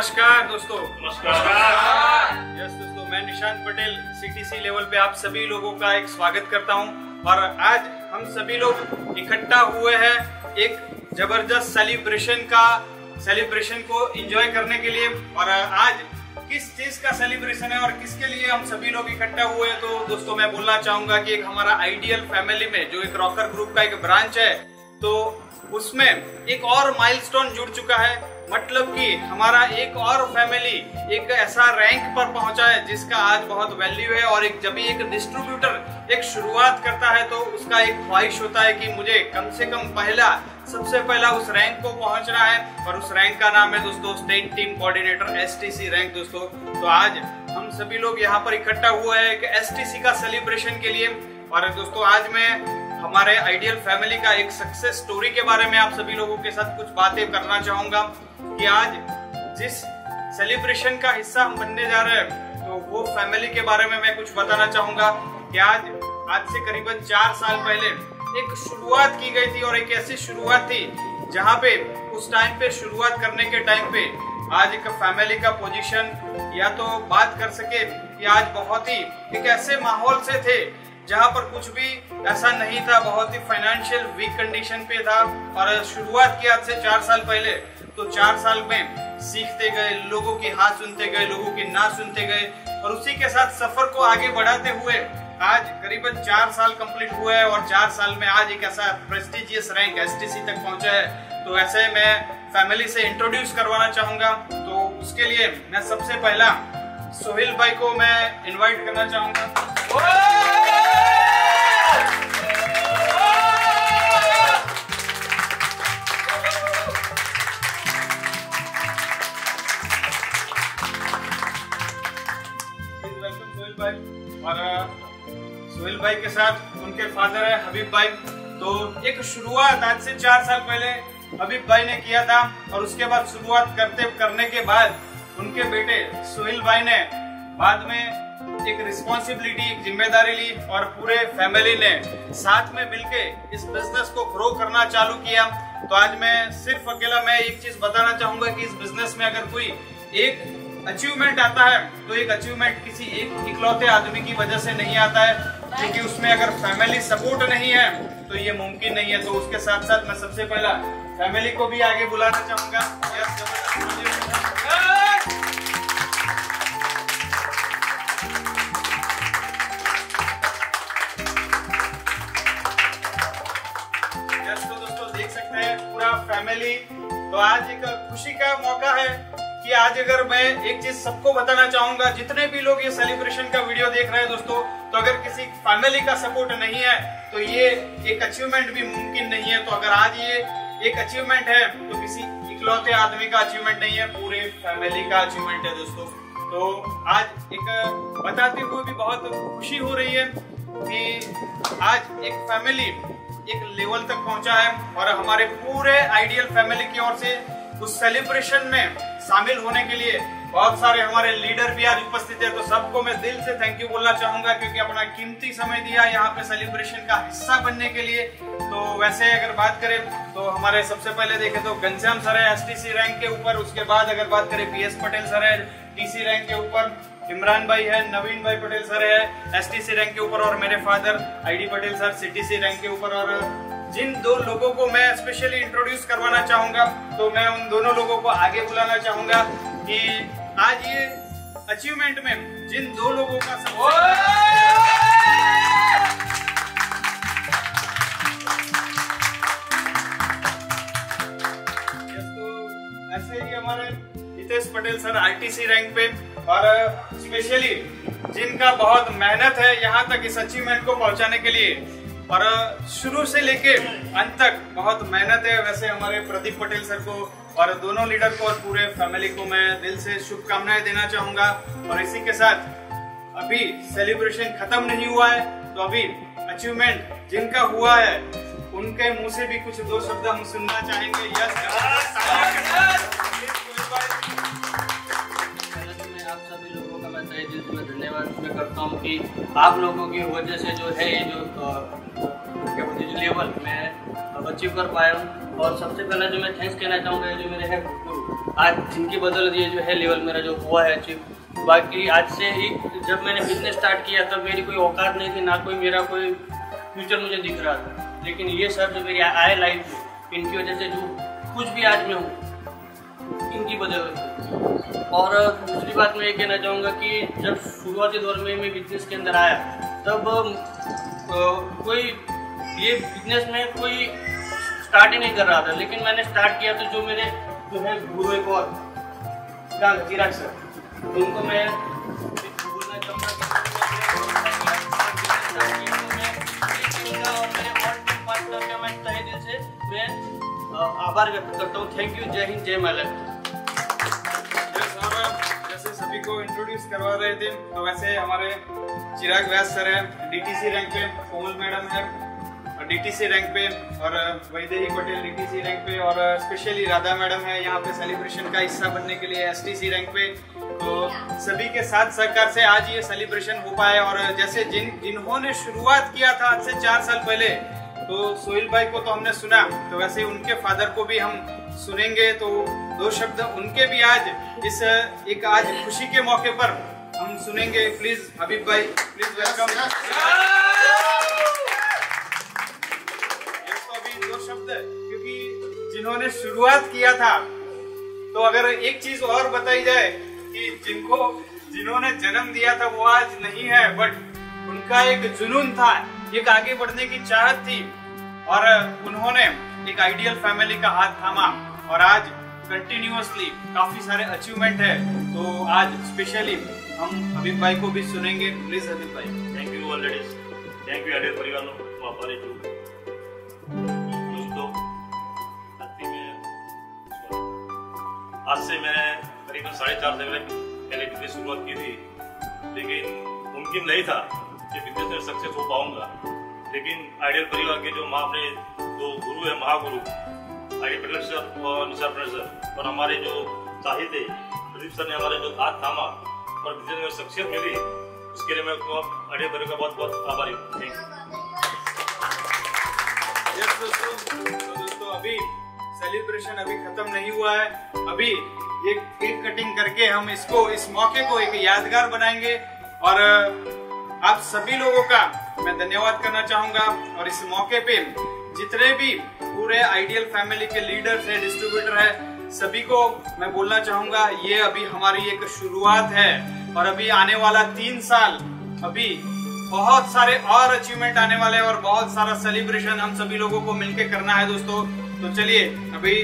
नमस्कार दोस्तों। नमस्कार। यस दोस्तों, मैं निशांत पटेल सीटीसी लेवल पे आप सभी लोगों का एक स्वागत करता हूं और आज हम सभी लोग इकट्ठा हुए हैं एक जबरदस्त सेलिब्रेशन को एंजॉय करने के लिए। और आज किस चीज का सेलिब्रेशन है और किसके लिए हम सभी लोग इकट्ठा हुए हैं, तो दोस्तों मैं बोलना चाहूंगा कि एक हमारा आइडियल फैमिली में जो एक रॉकर ग्रुप का एक ब्रांच है, तो उसमें एक और माइलस्टोन जुड़ चुका है। मतलब कि हमारा एक और फैमिली एक ऐसा रैंक पर पहुंचा है जिसका आज बहुत वैल्यू है। और जब भी एक डिस्ट्रीब्यूटर एक शुरुआत करता है तो उसका एक ख्वाहिश होता है कि मुझे कम से कम सबसे पहला उस रैंक को पहुंचना है, और उस रैंक का नाम है दोस्तों state team coordinator STC rank दोस्तों। तो आज हम सभी लोग यहाँ पर इकट्ठा हुए हैं एक STC का सेलिब्रेशन के लिए। और दोस्तों आज मैं हमारे आइडियल फैमिली का एक सक्सेस स्टोरी के बारे में आप सभी लोगों के साथ कुछ बातें करना चाहूंगा कि आज जिस सेलिब्रेशन का हिस्सा हम बनने जा रहे हैं तो वो फैमिली के बारे में मैं कुछ बताना चाहूंगा कि आज से करीबन 4 साल पहले एक शुरुआत की गई थी। और एक ऐसी शुरुआत थी जहां पे उस टाइम पे शुरुआत करने के टाइम पे आज एक फैमिली का पोजीशन या तो बात कर सके कि आज बहुत ही एक ऐसे माहौल से थे जहां पर कुछ भी ऐसा नहीं था, बहुत ही फाइनेंशियल वीक कंडीशन पे था। और शुरुआत की आज से 4 साल पहले, तो 4 साल में सीखते गए, लोगों की हाँ सुनते गए, लोगों की ना सुनते गए, और उसी के साथ सफर को आगे बढ़ाते हुए आज करीबन 4 साल कंप्लीट हुए हैं। और 4 साल में आज एक ऐसा प्रेस्टिजियस रैंक STC तक पहुंचा है। तो ऐसे मैं फैमिली से इंट्रोड्यूस करवाना चाहूंगा। तो उसके लिए मैं सबसे पहला सोहेल भाई को मैं इनवाइट करना चाहूंगा। और सोहेल भाई के साथ उनके फादर है हबीब भाई। तो एक शुरुआत आज से 4 साल पहले हबीब भाई ने किया था, और उसके बाद शुरुआत करने के बाद उनके बेटे सोहेल भाई ने बाद में एक रिस्पॉन्सिबिलिटी, एक जिम्मेदारी ली, और पूरे फैमिली ने साथ में मिलके इस बिजनेस को ग्रो करना चालू किया। तो आज मैं सिर्फ अकेला मैं एक चीज बताना चाहूंगा कि इस बिजनेस में अगर कोई एक अचीवमेंट आता है तो एक अचीवमेंट किसी एक इकलौते आदमी की वजह से नहीं आता है, क्योंकि उसमें अगर फैमिली सपोर्ट नहीं है तो ये मुमकिन नहीं है। तो उसके साथ साथ मैं सबसे पहला फैमिली को भी आगे बुलाना चाहूंगा। तो दोस्तों देख सकते हैं पूरा फैमिली। तो आज एक खुशी का मौका है कि आज अगर मैं एक चीज सबको बताना चाहूंगा, जितने भी लोग ये सेलिब्रेशन का वीडियो देख रहे हैं दोस्तों, तो अगर किसी फैमिली का सपोर्ट नहीं है तो ये एक अचीवमेंट भी मुमकिन नहीं है। तो अगर आज ये एक अचीवमेंट है तो किसी इकलौते आदमी का अचीवमेंट नहीं है, पूरे फैमिली का अचीवमेंट है दोस्तों। तो आज एक बताते हुए भी बहुत खुशी हो रही है कि आज एक फैमिली एक लेवल तक पहुंचा है, और हमारे पूरे आइडियल फैमिली की ओर से उस सेलिब्रेशन में शामिल होने के लिए बहुत सारे हमारे लीडर भी आज उपस्थित है। तो सबको मैं दिल से थैंक यू बोलना चाहूंगा, क्योंकि अपना कीमती समय दिया यहाँ पे सेलिब्रेशन का हिस्सा बनने के लिए। तो वैसे अगर बात करें तो हमारे सबसे पहले देखें तो घनश्याम सर है STC रैंक के ऊपर। उसके बाद अगर बात करें PS पटेल सर है TC रैंक के ऊपर, इमरान भाई है, नवीन भाई पटेल सर है STC रैंक के ऊपर, और मेरे father ID Patel sir CTC rank के ऊपर। और जिन 2 लोगों को मैं स्पेशली इंट्रोड्यूस करवाना चाहूंगा, तो मैं उन दोनों लोगों को आगे बुलाना चाहूंगा कि आज ये अचीवमेंट में जिन 2 लोगों का तो ऐसे ही हमारे Hitesh Patel sir RTC rank पे, और स्पेशली जिनका बहुत मेहनत है यहाँ तक इस अचीवमेंट को पहुंचाने के लिए, और शुरू से लेके अंत तक बहुत मेहनत है। वैसे हमारे प्रदीप पटेल सर को और दोनों लीडर को और पूरे फैमिली को मैं दिल से शुभकामनाएं देना चाहूंगा। और इसी के साथ अभी सेलिब्रेशन खत्म नहीं हुआ है, तो अभी अचीवमेंट जिनका हुआ है उनके मुंह से भी कुछ 2 शब्द हम सुनना चाहेंगे। तहे दिल से मैं धन्यवाद मैं करता हूँ कि आप लोगों की वजह से जो है ये जो लेवल मैं अचीव कर पाया हूँ। और सबसे पहले जो मैं थैंक्स कहना चाहूँगा जो मेरे है गुरु आज जिनकी बदौलत ये जो है लेवल मेरा जो हुआ है अचीव। बाकी आज से ही जब मैंने बिजनेस स्टार्ट किया तब मेरी कोई औकात नहीं थी, ना कोई मेरा कोई फ्यूचर मुझे दिख रहा था, लेकिन ये सर जो मेरी आए लाइफ में, इनकी वजह से जो कुछ भी आज मैं हूँ इनकी बदौलत है। और दूसरी बात मैं ये कहना चाहूँगा कि जब शुरुआती दौर में मैं बिजनेस के अंदर आया तब कोई ये बिजनेस में कोई स्टार्ट ही नहीं कर रहा था, लेकिन मैंने स्टार्ट किया तो जो मेरे जो है गुरु एक और चिराग सर, उनको मैं बोलना चाहूँगा और मेरे और टीम पार्टनर का मैं तहे दिल से मैं आभार व्यक्त करता हूँ। Thank you. जय हिंद, जय माला। जैसे सभी को इंट्रोड्यूस करवा रहे थे तो वैसे हमारे चिराग व्यास सर है डीटीसी रैंक पे, कोमल मैडम है डीटीसी रैंक पे, और वैदेही पटेल डीटीसी रैंक पे, और स्पेशली राधा मैडम है यहाँ पे सेलिब्रेशन का हिस्सा बनने के लिए एसटीसी रैंक पे। तो सभी के साथ सहकार से आज ये सेलिब्रेशन हो पाए। और जैसे जिन्होंने शुरुआत किया था आज से 4 साल पहले, तो सोहेल भाई को तो हमने सुना, तो वैसे उनके फादर को भी हम सुनेंगे, तो 2 शब्द उनके भी आज इस एक आज खुशी के मौके पर हम सुनेंगे। प्लीज हबीब भाई, प्लीज वेलकम। तो अभी 2 शब्द, क्योंकि जिन्होंने शुरुआत किया था, तो अगर एक चीज और बताई जाए कि जिन्होंने जन्म दिया था वो आज नहीं है, बट उनका एक जुनून था, एक आगे बढ़ने की चाहत थी, और उन्होंने एक आइडियल फैमिली का हाथ थामा, और आज कंटिन्यूअसली काफी सारे अचीवमेंट है। तो आज स्पेशली हम हबीब भाई को भी सुनेंगे। प्लीज हबीब भाई। Thank you all ladies, thank you ideal परिवार नो वापरे जो दोस्तों। आज से मैं करीबन 4.5 साल पहले बिजनेस शुरुआत की थी, लेकिन मुमकिन नहीं था कि बिजनेस में सक्सेस हो पाऊंगा। लेकिन आइडियल परिवार के जो अपने जो गुरु है, महागुरु आइडियल पटेल सर और निसार पटेल सर, और हमारे जो साहित्य प्रदीप सर ने हमारे जो हाथ थामा और बिजनेस में सक्सेस मिली, उसके लिए मैं आइडियल परिवार का बहुत बहुत आभारी हूँ। Thank you. दोस्तों अभी सेलिब्रेशन अभी खत्म नहीं हुआ है, अभी ये केक कटिंग करके हम इसको, इस मौके को एक यादगार बनाएंगे। और आप सभी लोगों का मैं धन्यवाद करना चाहूंगा, और इस मौके पे जितने भी पूरे आइडियल फैमिली के लीडर्स है, डिस्ट्रीब्यूटर है, सभी को मैं बोलना चाहूंगा ये अभी हमारी एक शुरुआत है, और अभी आने वाला 3 साल अभी बहुत सारे और अचीवमेंट आने वाले हैं, और बहुत सारा सेलिब्रेशन हम सभी लोगों को मिलकर करना है दोस्तों। तो चलिए अभी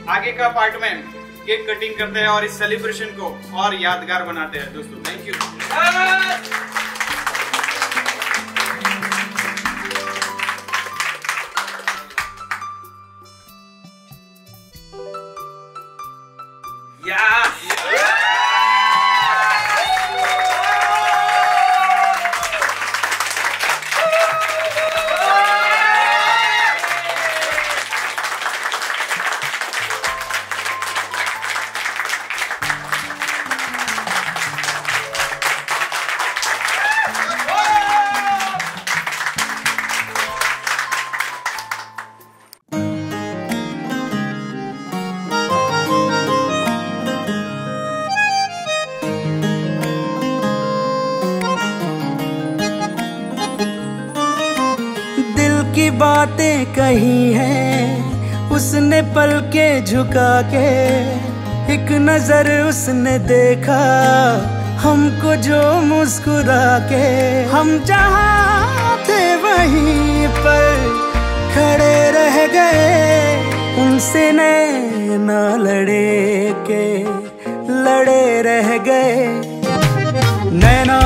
आगे का पार्ट में केक कटिंग करते हैं और इस सेलिब्रेशन को और यादगार बनाते हैं दोस्तों। Thank you. की बातें कही हैं उसने पल के झुका के, एक नजर उसने देखा हमको जो मुस्कुरा के। हम जहाँ थे वहीं पर खड़े रह गए, उनसे नैना लड़े के लड़े रह गए। नैना